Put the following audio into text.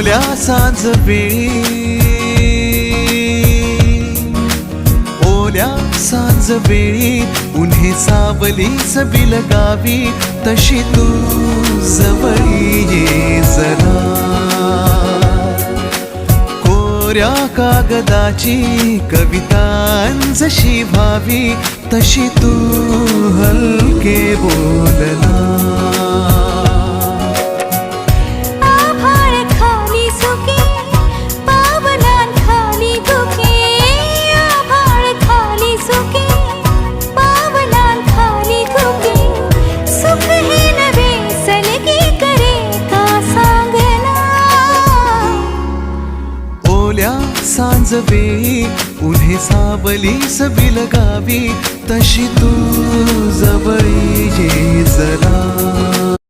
ओल्या सांज वेळी, ओल्या सांज वेळी उन्हे सावलीच बिलगावी, तशी तू जवळी ये जरा. कोऱ्या कागदाची कविता जशी व्हावी, तशी तू हलके बोलना. सांज वेळी उन्हे सावलीच बिलगावी, तशी तू जवळी ये जरा.